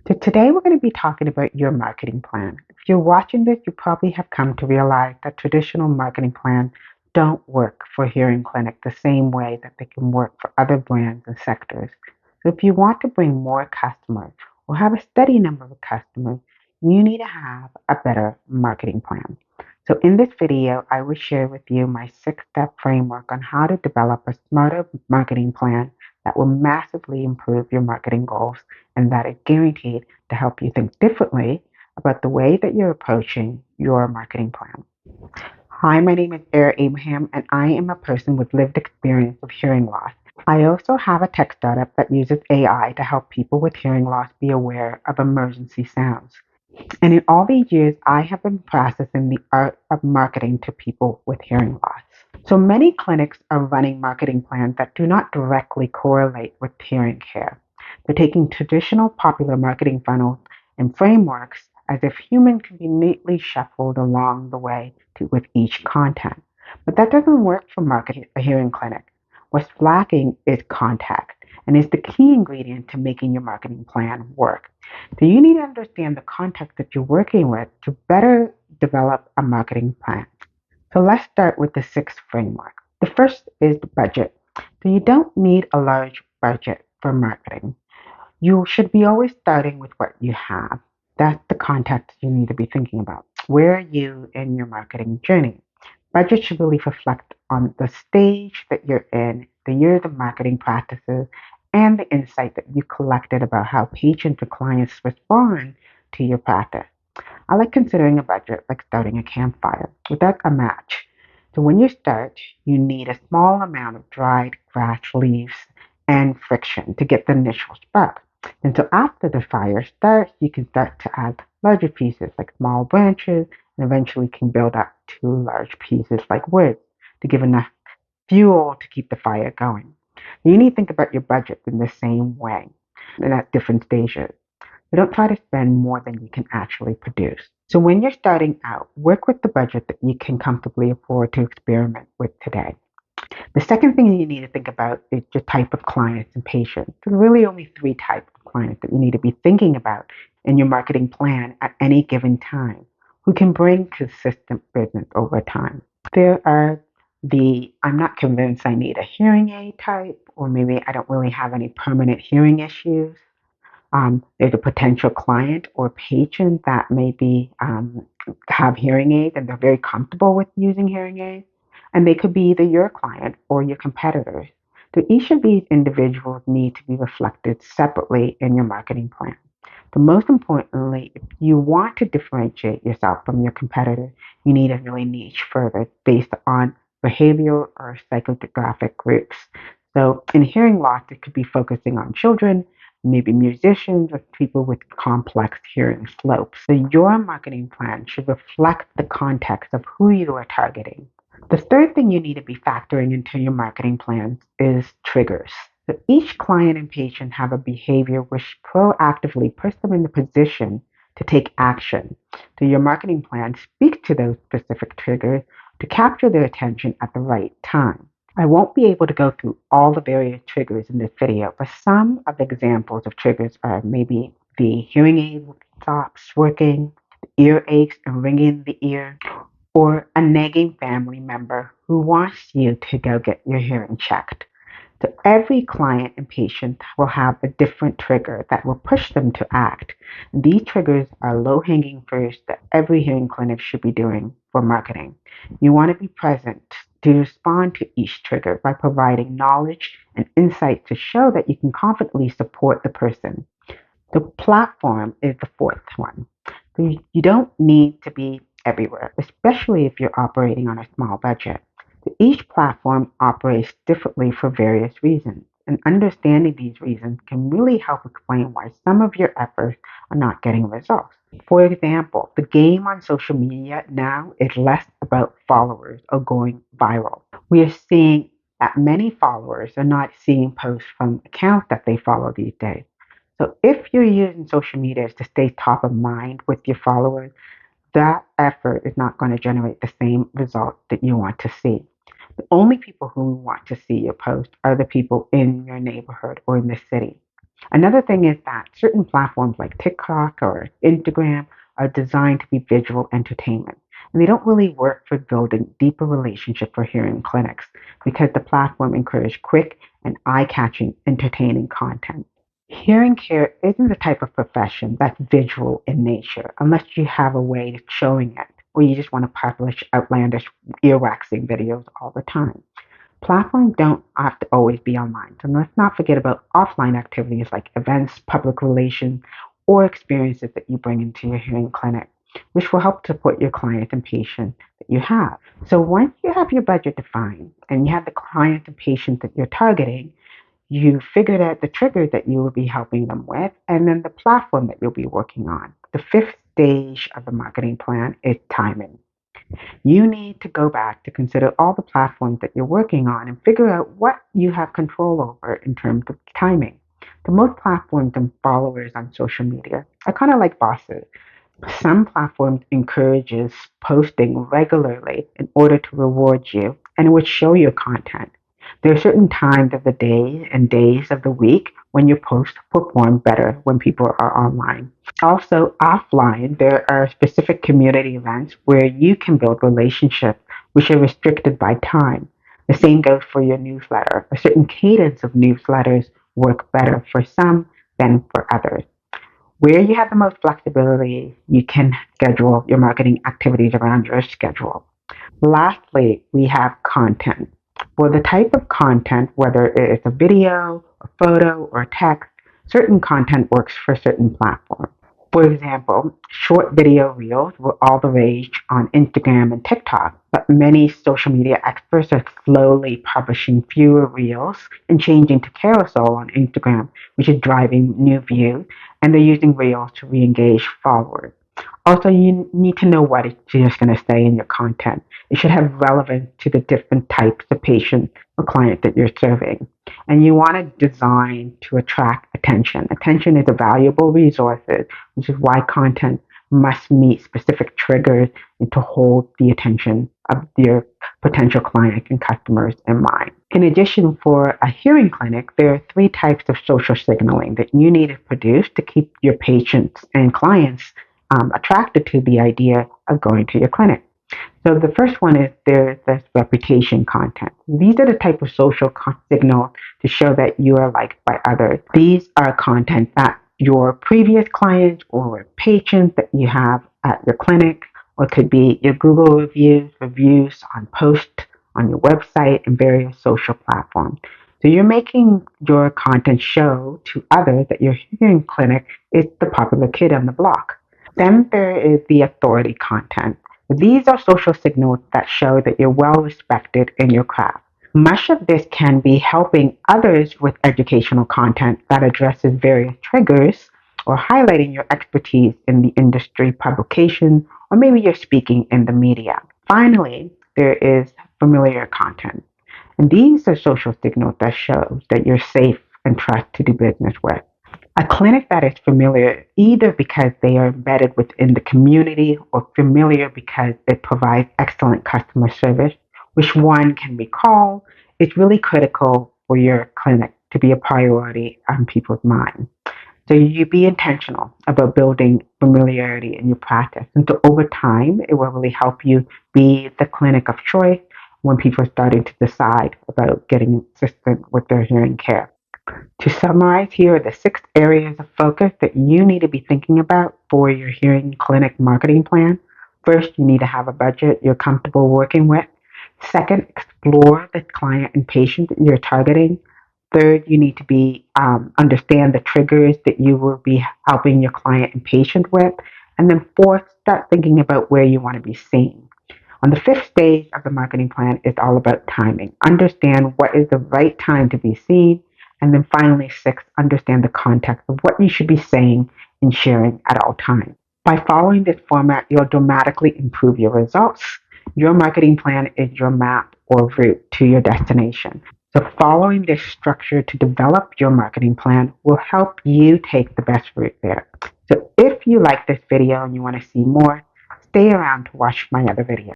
So today we're going to be talking about your marketing plan. If you're watching this, you probably have come to realize that traditional marketing plans don't work for hearing clinic the same way that they can work for other brands and sectors. So if you want to bring more customers or have a steady number of customers, you need to have a better marketing plan. So in this video, I will share with you my 6-step framework on how to develop a smarter marketing plan that will massively improve your marketing goals and that is guaranteed to help you think differently about the way that you're approaching your marketing plan. Hi, my name is Era Abraham, and I am a person with lived experience of hearing loss. I also have a tech startup that uses AI to help people with hearing loss be aware of emergency sounds. And in all these years, I have been practicing the art of marketing to people with hearing loss. So many clinics are running marketing plans that do not directly correlate with hearing care. They're taking traditional popular marketing funnels and frameworks as if humans can be neatly shuffled along the way with each content. But that doesn't work for marketing a hearing clinic. What's lacking is context and is the key ingredient to making your marketing plan work. So you need to understand the context that you're working with to better develop a marketing plan. So let's start with the 6 framework. The first is the budget. So you don't need a large budget for marketing. You should be always starting with what you have. That's the context you need to be thinking about. Where are you in your marketing journey? Budget should really reflect on the stage that you're in, the years of marketing practices, and the insight that you collected about how patients or clients respond to your practice. I like considering a budget like starting a campfire without a match. So when you start, you need a small amount of dried grass leaves and friction to get the initial spark. And so after the fire starts, you can start to add larger pieces like small branches and eventually can build up to large pieces like wood to give enough fuel to keep the fire going. You need to think about your budget in the same way and at different stages. So don't try to spend more than you can actually produce. So when you're starting out, work with the budget that you can comfortably afford to experiment with today. The second thing you need to think about is your type of clients and patients. There are really only 3 types of clients that you need to be thinking about in your marketing plan at any given time who can bring consistent business over time. There are the I'm not convinced I need a hearing aid type, or maybe I don't really have any permanent hearing issues. There's a potential client or patient that maybe have hearing aids and they're very comfortable with using hearing aids, and they could be either your client or your competitors. So each of these individuals need to be reflected separately in your marketing plan. But most importantly, if you want to differentiate yourself from your competitor, you need to really niche further based on behavioral or psychographic groups. So in hearing loss, it could be focusing on children, maybe musicians or people with complex hearing slopes. So your marketing plan should reflect the context of who you are targeting. The third thing you need to be factoring into your marketing plans is triggers. So each client and patient have a behavior which proactively puts them in the position to take action. So your marketing plan speaks to those specific triggers to capture their attention at the right time. I won't be able to go through all the various triggers in this video, but some of the examples of triggers are maybe the hearing aid stops working, the ear aches and ringing in the ear, or a nagging family member who wants you to go get your hearing checked. So every client and patient will have a different trigger that will push them to act. These triggers are low-hanging fruits that every hearing clinic should be doing for marketing. You want to be present to respond to each trigger by providing knowledge and insight to show that you can confidently support the person. The platform is the fourth one. So you don't need to be everywhere, especially if you're operating on a small budget. So each platform operates differently for various reasons, and understanding these reasons can really help explain why some of your efforts are not getting results. For example, the game on social media now is less about followers or going viral. We are seeing that many followers are not seeing posts from accounts that they follow these days. So if you're using social media to stay top of mind with your followers, that effort is not going to generate the same result that you want to see. The only people who want to see your post are the people in your neighborhood or in the city. Another thing is that certain platforms like TikTok or Instagram are designed to be visual entertainment. And they don't really work for building deeper relationships for hearing clinics because the platform encourages quick and eye-catching entertaining content. Hearing care isn't the type of profession that's visual in nature unless you have a way of showing it or you just want to publish outlandish earwaxing videos all the time. Platforms don't have to always be online, so let's not forget about offline activities like events, public relations, or experiences that you bring into your hearing clinic, which will help support your client and patient that you have. So once you have your budget defined and you have the client and patient that you're targeting, you figured out the trigger that you will be helping them with, and then the platform that you'll be working on. The fifth stage of the marketing plan is timing. You need to go back to consider all the platforms that you're working on and figure out what you have control over in terms of timing. The most platforms and followers on social media are kind of like bosses. Some platforms encourages posting regularly in order to reward you and it would show your content. There are certain times of the day and days of the week when your posts perform better when people are online. Also, offline, there are specific community events where you can build relationships which are restricted by time. The same goes for your newsletter. A certain cadence of newsletters work better for some than for others. Where you have the most flexibility, you can schedule your marketing activities around your schedule. Lastly, we have content. For the type of content, whether it's a video, a photo, or text, certain content works for certain platforms. For example, short video reels were all the rage on Instagram and TikTok, but many social media experts are slowly publishing fewer reels and changing to carousel on Instagram, which is driving new views, and they're using reels to re-engage followers. Also, you need to know what you're just going to say in your content. It should have relevance to the different types of patient or client that you're serving. And you want to design to attract attention. Attention is a valuable resource, which is why content must meet specific triggers and to hold the attention of your potential clients and customers in mind. In addition, for a hearing clinic, there are three types of social signaling that you need to produce to keep your patients and clients attracted to the idea of going to your clinic. So the first one is there's this reputation content. These are the type of social signals to show that you are liked by others. These are content that your previous clients or patients that you have at your clinic, or it could be your Google reviews on posts on your website and various social platforms. So you're making your content show to others that your hearing clinic is the popular kid on the block. Then there is the authority content. These are social signals that show that you're well respected in your craft. Much of this can be helping others with educational content that addresses various triggers or highlighting your expertise in the industry publication, or maybe you're speaking in the media. Finally, there is familiar content. And these are social signals that show that you're safe and trust to do business with. A clinic that is familiar either because they are embedded within the community or familiar because it provides excellent customer service, which one can recall, is really critical for your clinic to be a priority on people's minds. So you be intentional about building familiarity in your practice. And so over time, it will really help you be the clinic of choice when people are starting to decide about getting assistance with their hearing care. To summarize, here are the 6 areas of focus that you need to be thinking about for your hearing clinic marketing plan. First, you need to have a budget you're comfortable working with. Second, explore the client and patient that you're targeting. Third, you need to be understand the triggers that you will be helping your client and patient with. And then fourth, start thinking about where you want to be seen. On the fifth stage of the marketing plan, it's all about timing. Understand what is the right time to be seen. And then finally, six, understand the context of what you should be saying and sharing at all times. By following this format, you'll dramatically improve your results. Your marketing plan is your map or route to your destination. So following this structure to develop your marketing plan will help you take the best route there. So if you like this video and you want to see more, stay around to watch my other videos.